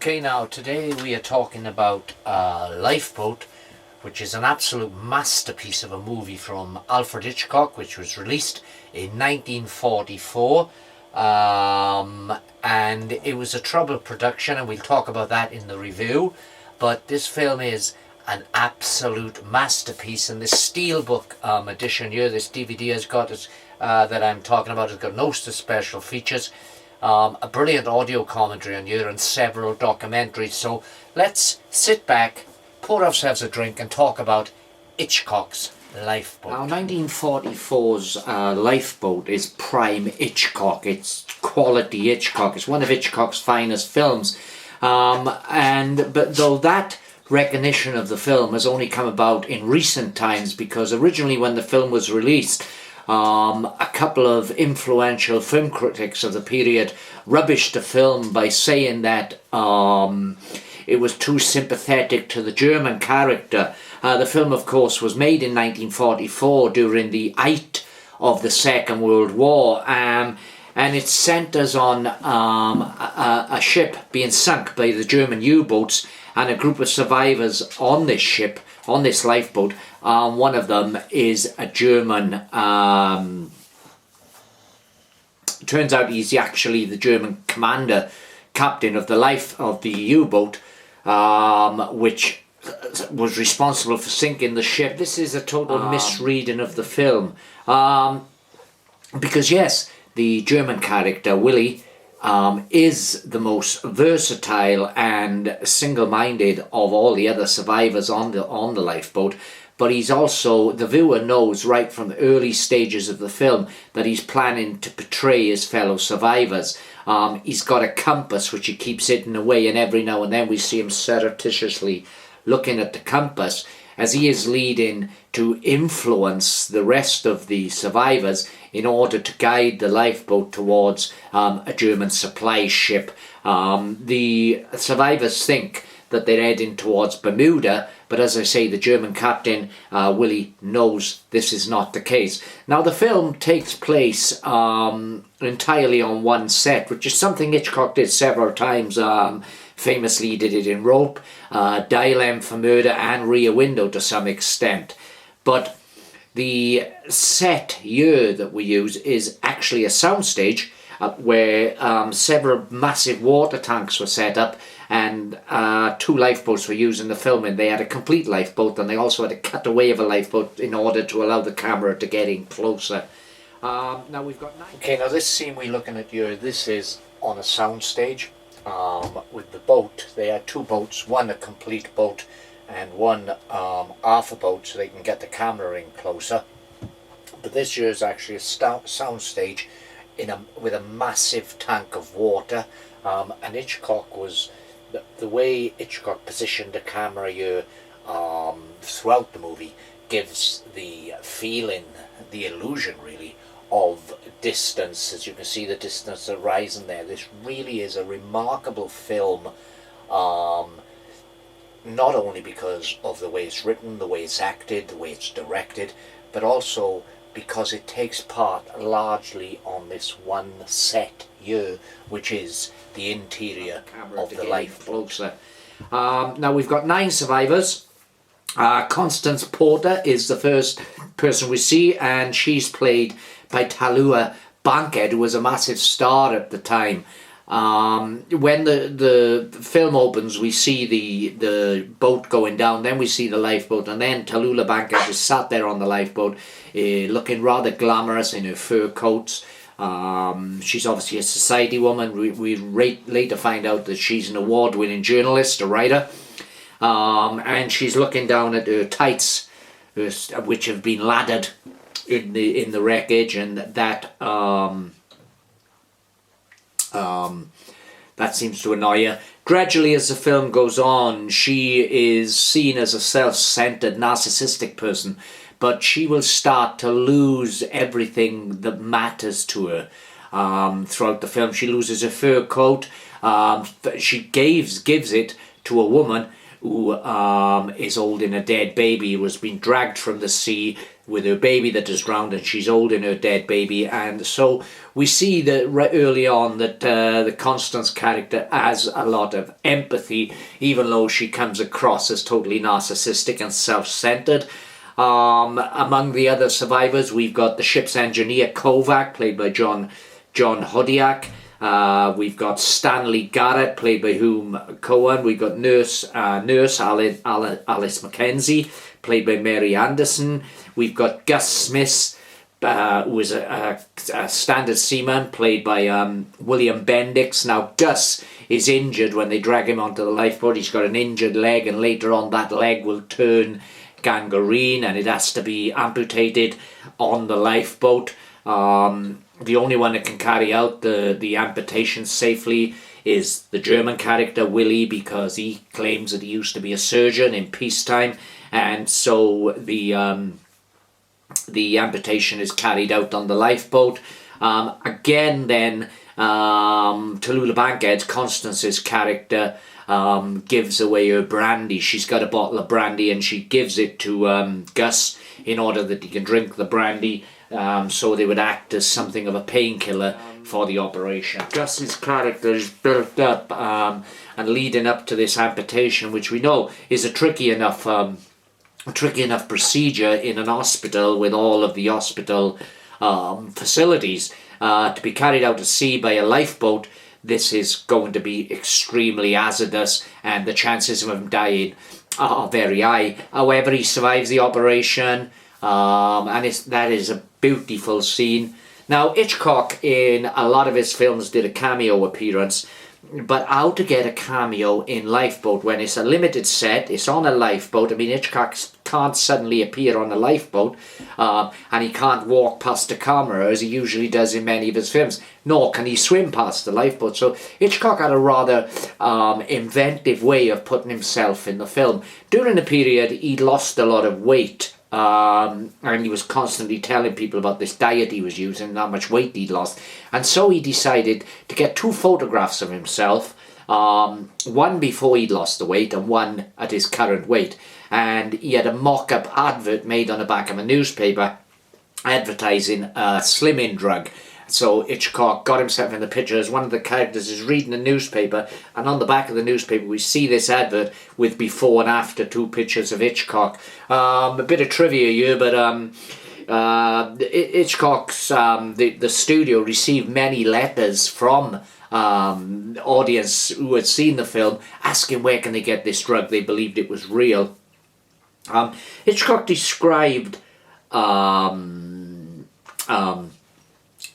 Okay, now today we are talking about Lifeboat, which is an absolute masterpiece of a movie from Alfred Hitchcock, which was released in 1944. And it was a troubled production, and we'll talk about that in the review. But this film is an absolute masterpiece, and this steelbook edition here, this DVD has got that I'm talking about, has got no special features. A brilliant audio commentary on here and several documentaries. So let's sit back, pour ourselves a drink and talk about Hitchcock's Lifeboat. Now 1944's Lifeboat is prime Hitchcock. It's quality Hitchcock. It's one of Hitchcock's finest films. But though that recognition of the film has only come about in recent times, because originally when the film was released, a couple of influential film critics of the period rubbished the film by saying that it was too sympathetic to the German character. The film, of course, was made in 1944 during the height of the Second World War, and it centres on a ship being sunk by the German U-boats and a group of survivors on this ship, on this lifeboat. One of them is a German, turns out he's actually the German commander, captain of the U-boat, which was responsible for sinking the ship. This is a total misreading of the film. Because yes, the German character, Willie, is the most versatile and single-minded of all the other survivors on the lifeboat. But he's also, the viewer knows right from the early stages of the film that he's planning to portray his fellow survivors. He's got a compass which he keeps hidden away, and every now and then we see him surreptitiously looking at the compass as he is leading to influence the rest of the survivors in order to guide the lifeboat towards a German supply ship. The survivors think that they're heading towards Bermuda, but as I say, the German captain, Willie, knows this is not the case. Now, the film takes place entirely on one set, which is something Hitchcock did several times. Famously, he did it in Rope, Dial M for Murder, and Rear Window to some extent. But the set here that we use is actually a soundstage where several massive water tanks were set up, and 2 lifeboats were used in the filming. They had a complete lifeboat, and they also had to cut away of a lifeboat in order to allow the camera to get in closer. Now we've got 9. Okay, now this scene we're looking at here, this is on a soundstage with the boat. They had 2 boats, one a complete boat and one half a boat, so they can get the camera in closer. But this here is actually a soundstage with a massive tank of water, and Hitchcock was the way Hitchcock positioned the camera here throughout the movie gives the feeling, the illusion really, of distance. As you can see, the distance horizon there. This really is a remarkable film, not only because of the way it's written, the way it's acted, the way it's directed, but also because it takes part largely on this one set here, which is the interior of the lifeboat. Now we've got 9 survivors. Constance Porter is the first person we see, and she's played by Tallulah, Bankhead, who was a massive star at the time. When the film opens, we see the boat going down, then we see the lifeboat, and then Tallulah Bankhead is sat there on the lifeboat looking rather glamorous in her fur coats. She's obviously a society woman. We later find out that she's an award-winning journalist, a writer, and she's looking down at her tights, which have been laddered in the wreckage, and that seems to annoy her. Gradually, as the film goes on, she is seen as a self-centered, narcissistic person, but she will start to lose everything that matters to her throughout the film. She loses her fur coat. She gives it to a woman who is holding a dead baby who has been dragged from the sea with her baby that is drowned, and she's holding her dead baby. And so we see that early on that the Constance character has a lot of empathy, even though she comes across as totally narcissistic and self-centered. Among the other survivors, we've got the ship's engineer Kovac, played by John Hodiak. We've got Stanley Garrett, played by Hume Cohen. We've got nurse Alice Mackenzie, played by Mary Anderson. We've got Gus Smith, who was a standard seaman, played by William Bendix. Now, Gus is injured when they drag him onto the lifeboat. He's got an injured leg, and later on that leg will turn gangrene, and it has to be amputated on the lifeboat. The only one that can carry out the amputation safely is the German character Willie, because he claims that he used to be a surgeon in peacetime, and so the amputation is carried out on the lifeboat. Again then, Tallulah Bankhead, Constance's character, gives away her brandy. She's got a bottle of brandy, and she gives it to Gus in order that he can drink the brandy, so they would act as something of a painkiller for the operation. Gus's character is built up and leading up to this amputation, which we know is a tricky enough procedure in an hospital with all of the hospital facilities. To be carried out at sea by a lifeboat, this is going to be extremely hazardous, and the chances of him dying are very high. However, he survives the operation, and that is a beautiful scene. Now, Hitchcock in a lot of his films did a cameo appearance, but how to get a cameo in Lifeboat when it's a limited set, it's on a lifeboat. I mean, Hitchcock can't suddenly appear on a lifeboat, and he can't walk past the camera as he usually does in many of his films, nor can he swim past the lifeboat. So Hitchcock had a rather inventive way of putting himself in the film. During the period, he'd lost a lot of weight, and he was constantly telling people about this diet he was using and how much weight he'd lost. And so he decided to get 2 photographs of himself, one before he'd lost the weight and one at his current weight. And he had a mock-up advert made on the back of a newspaper advertising a slimming drug. So Hitchcock got himself in the picture as one of the characters is reading the newspaper, and on the back of the newspaper we see this advert with before and after 2 pictures of Hitchcock. A bit of trivia here, but Hitchcock's the studio received many letters from audience who had seen the film asking where can they get this drug. They believed it was real. Hitchcock described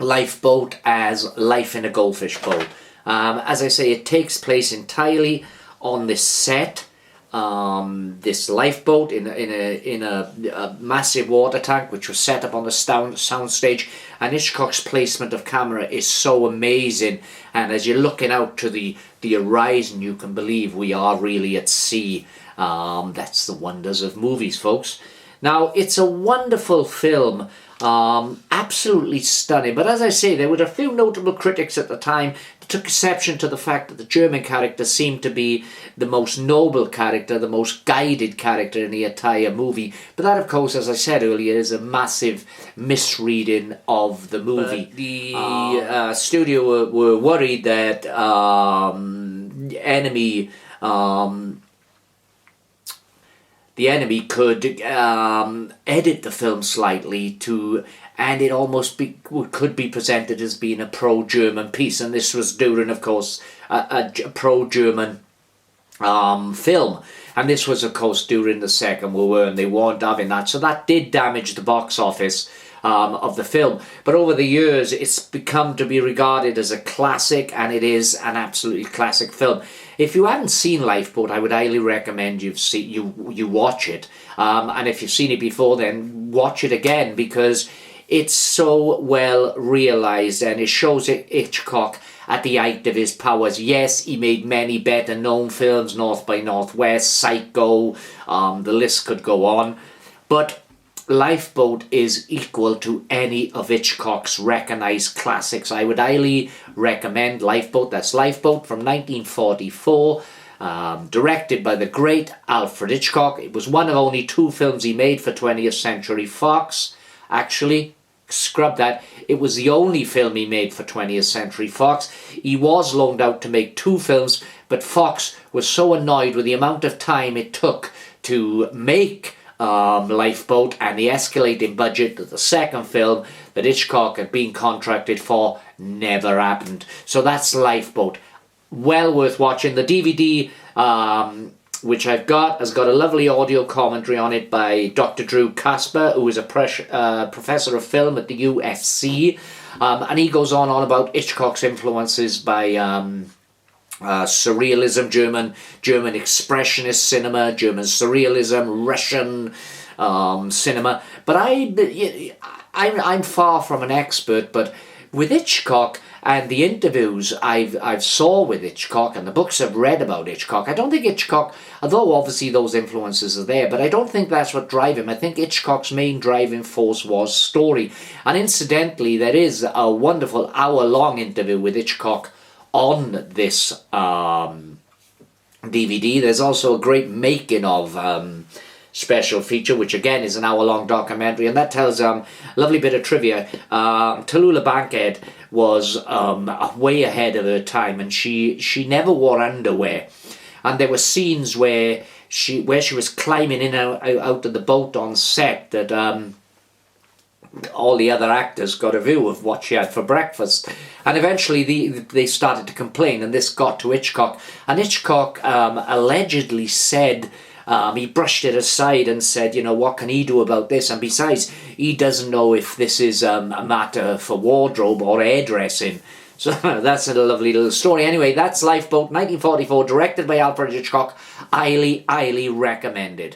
Lifeboat as life in a goldfish bowl. As I say, it takes place entirely on this set, this lifeboat in a massive water tank which was set up on the sound stage. And Hitchcock's placement of camera is so amazing, and as you're looking out to the horizon, you can believe we are really at sea. That's the wonders of movies, folks. Now, it's a wonderful film, absolutely stunning. But as I say, there were a few notable critics at the time that took exception to the fact that the German character seemed to be the most noble character, the most guided character in the entire movie. But that, of course, as I said earlier, is a massive misreading of the movie. But the studio were worried that the enemy could edit the film slightly and it almost could be presented as being a pro-German piece. And this was during, of course, a pro-German film. And this was, of course, during the Second World War, and they weren't having that. So that did damage the box office of the film. But over the years, it's become to be regarded as a classic, and it is an absolutely classic film. If you haven't seen Lifeboat, I would highly recommend you watch it. And if you've seen it before, then watch it again, because it's so well realised, and it shows Hitchcock at the height of his powers. Yes, he made many better known films, North by Northwest, Psycho, the list could go on. But Lifeboat is equal to any of Hitchcock's recognised classics. I would highly recommend Lifeboat. That's Lifeboat from 1944. directed by the great Alfred Hitchcock. It was one of only 2 films he made for 20th Century Fox. Actually, scrub that. It was the only film he made for 20th Century Fox. He was loaned out to make 2 films, but Fox was so annoyed with the amount of time it took to make Lifeboat and the escalating budget of the second film that Hitchcock had been contracted for never happened. So that's Lifeboat. Well worth watching. The DVD, which I've got, has got a lovely audio commentary on it by Dr. Drew Casper, who is a professor of film at the USC. And he goes on about Hitchcock's influences by surrealism, German expressionist cinema, German surrealism, Russian cinema. But I'm far from an expert, but with Hitchcock and the interviews I've saw with Hitchcock and the books I've read about Hitchcock, I don't think Hitchcock, although obviously those influences are there, but I don't think that's what drive him. I think Hitchcock's main driving force was story. And incidentally, there is a wonderful hour-long interview with Hitchcock on this DVD. There's also a great making of special feature, which again is an hour-long documentary, and that tells a lovely bit of trivia. Tallulah Bankhead was way ahead of her time, and she never wore underwear, and there were scenes where she was climbing in and out of the boat on set that all the other actors got a view of what she had for breakfast, and eventually they started to complain, and this got to Hitchcock, and Hitchcock allegedly said, he brushed it aside and said, what can he do about this? And besides, he doesn't know if this is a matter for wardrobe or hairdressing. So that's a lovely little story. Anyway, that's Lifeboat, 1944, directed by Alfred Hitchcock. Highly, highly recommended.